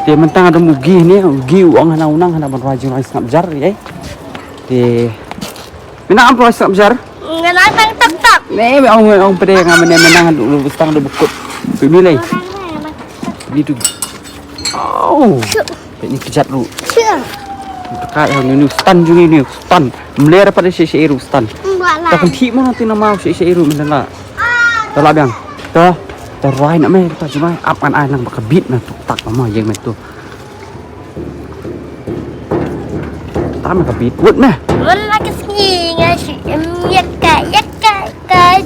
Dia mentang ada mugi ni, mugi uang hana unang hana berwajib rais ngabjar ya. Dia mina am rais ngabjar. Nganang tak. Ni orang pede ngamen menang dulu bestang do bukut. Pilih. Ni tu. Oh. Ini kejat lu. Dekat yang ni stan juga ni stan. Melera pada seiru stan. Tak kenti mana tu nama seiru menala. Telah biang. Dah. Terai nak main tak cuma apan ai nang bakabit na tuk tak mama yang main tu. Tak main kabit. Wut meh. Wala kasi nga si yaka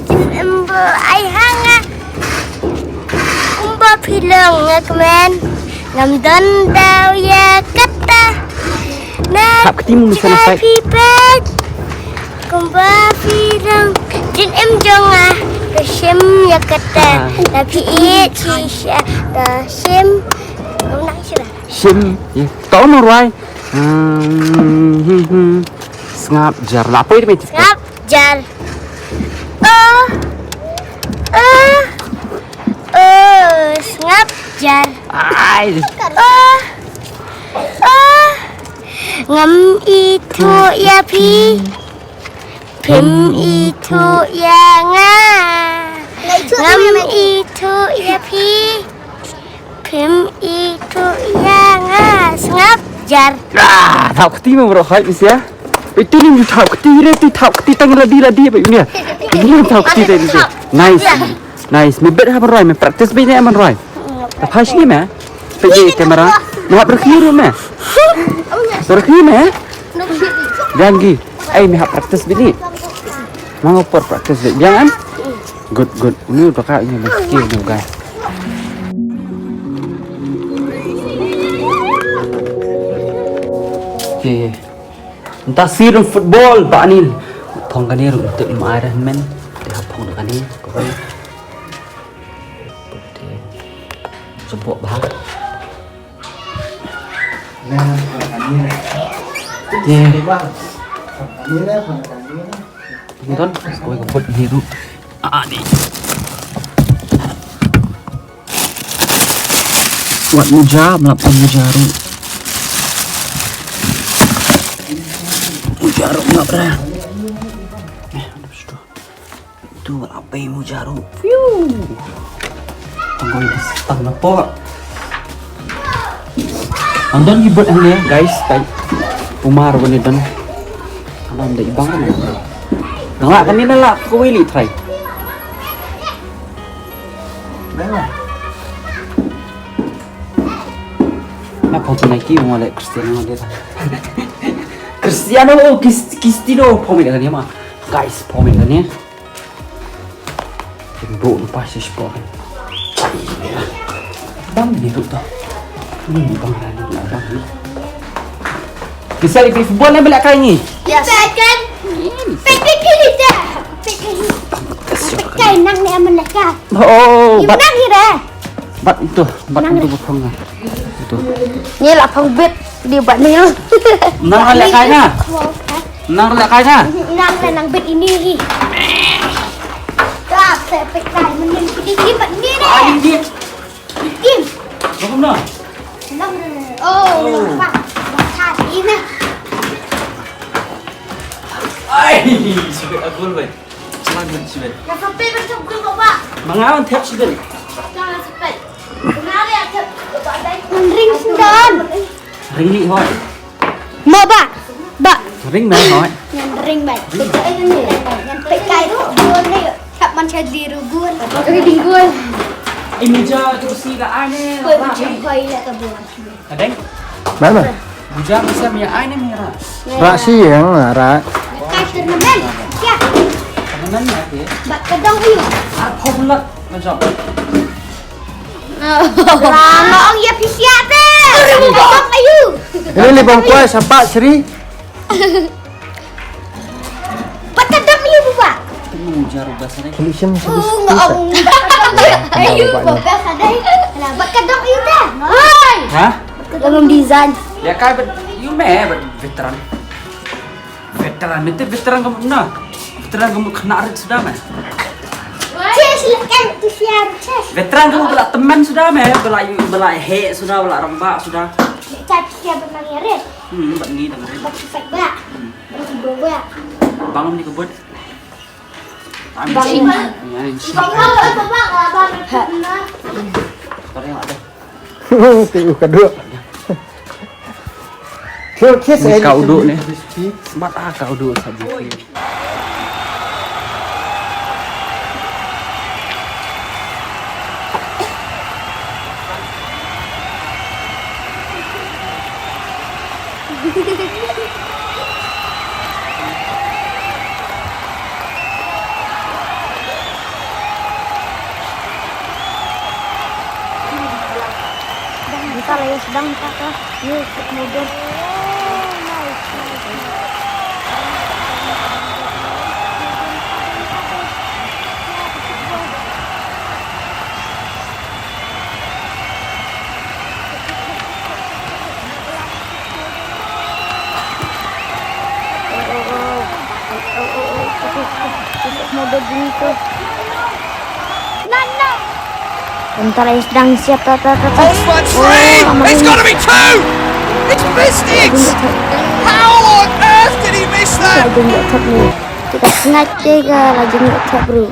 jin embo ay hanga. Umba pilong nga kemen. Ngamdan daw ya kata. Hap ketimu sana sai. Kumba pilong jin emjonga. Sim ya kata. Tapi cisha da sim. Nang sira. Sim. Ya. Tahu norai. Sengap jar. Apa ini macam? Sengap jar. Sengap jar. Ai. Ngam itu ya pi. Pim itu ya nga. Ngam itu ya pi. Pim itu ya nga. Sengap jar. Tahu ketimu bro. Hai ya. Itu ni tahu ketire tu tahu ketitang ladi begini. Ini tahu ketire tu. Nice. Me bet apa roy? Me practice be ni aman roy. Tapi sini meh. Pergi kamera. Nak berkhiru meh. Berkhiru meh. Jangan. Me hap practice be ni. Mau practice be. Jangan. Good. Ini udah kayaknya skill ni guys. Okay. Entah sirum football Pak Anil. Pong kan ni untuk Iron Man. Dia pong kan ni. Kau sebut bah. Nonton, kau ikut biru. Ni. Buat muja, melakukan mujaru. Mujaru enggak pernah. Itu apa yang mujaru? Tunggu ini setang apa? Andan hibut ni guys, kay Umar bani dan. Alam dah ibang kan? Nggak kan ni lah, kau willy try. Apa tu Nike mulai Cristiano dia. Cristiano, Cristiano, pemain kan ni mah. Guys, pemain kan ni. Bro, lupa sih sport. Bang biru tu. Ini bang Rani lah bang ni. Bisa ikut football ni belakang ni. Yes. Pekan. Pekan kiri dah. Pekan nang ni aman lekah. Oh, bat. Nang kira. Bat itu betul lah. Itu. Ni lah pengbet dia bat ni. Nang lekahnya. Nang lekahnya. Nang bet ini. Tak, saya pekan mending kiri bat ni dah. Kim. Kamu nak? Oh, pak. Bakat ini. Ai, sibuk agul baik. Semangat sibuk. Nak sampai macam tu pak. Mangawan tiap sibuk. Jangan sampai. Kenapa ya? Ring sendan. Ring ni hoi. Mau pak? Pak. Ring mana hoi? Yang ring baik. Yang pekai tu gol ni. Tak macam diru gol. Ring gol. Meja kursi lah ane. Koi lah kebuan. Kadang. Mana? Meja bisa punya ane merah. Rak siang lah, rak. Pekai turnamen. Ya. Kanan ni ada. Bak kedong ayu. Apa pula macam? Lama orang ya pisiat deh. Kedong ayu. Ini libang kuai sampai Sri. Bak kedong ayu buka. Meja rubah sana. Tulisan Ngong. Ayu bapak sadai. Bak kedong ayu dah. Hai. Hah? Dalam design. Ya kai you meh veteran. Veteran itu veteran kamu na. Veteran kamu kena arit sudah meh. Cie silakan tu siap cek. Veteran kamu belak teman sudah meh, belak he sudah, belak rembak sudah. Cek siap memang ya red. Buat ni dengan Bak sifat bak. Bawa. bangun di kebun. Bang. Sorry yang ada. Tiu kedua. Kau Ni kau duduk ni. Smart kau duduk saja. Bentar ya sedang kakak. Yuk kemudian. Mobil gini tuh. Nana. Bentar ya sedang siap Osman free! It's got to be two! It's missed it! How on earth did he miss that? Lagi nggak top nih. Kita sengaja ke lagi nggak top bro.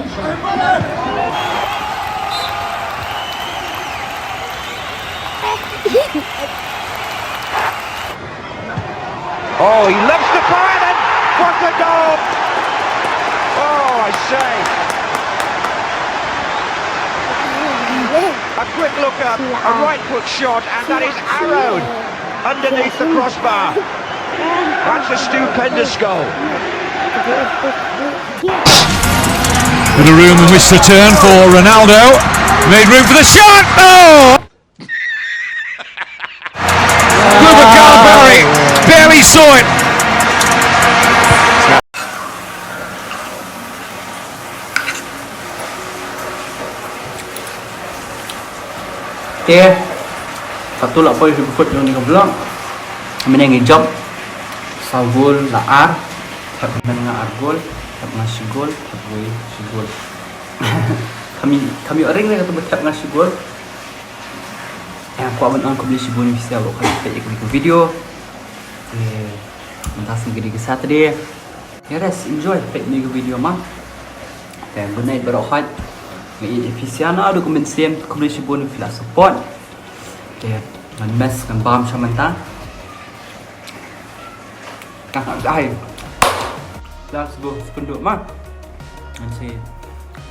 Oh, he loves the fire then! What a goal! Oh, I say! A quick look up, a right foot shot, and that is arrowed underneath the crossbar. That's a stupendous goal. Bit of room in which to turn for Ronaldo. Made room for the shot. Oh! Ruben Calabari barely saw it. Okay. Satu lah poin sebut yang dengan vlog. Kami yang job. Sagol laar. Tap dengan argol, tap nasi gol, tap boy sigol. Kami orang ni kata bertap nasi gol. Aku aman aku beli sigol ni bisa kalau kali ikut video. Mentas negeri ke Saturday. Yes, enjoy pek ni video mah. Dan good night berohat. Ngayon efisiana ada kumensiam komisi bonus fila support. Okay, man mes kan bam samanta. Kakak ai. Dah sebuah penduk mah. Nanti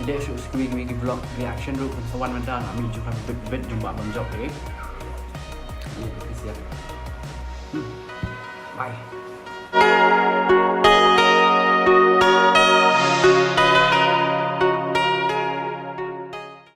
tidak shoot screen vlog reaction dulu kawan manda nak ambil juga bet jumpa bang job okay. Efisien. Bye.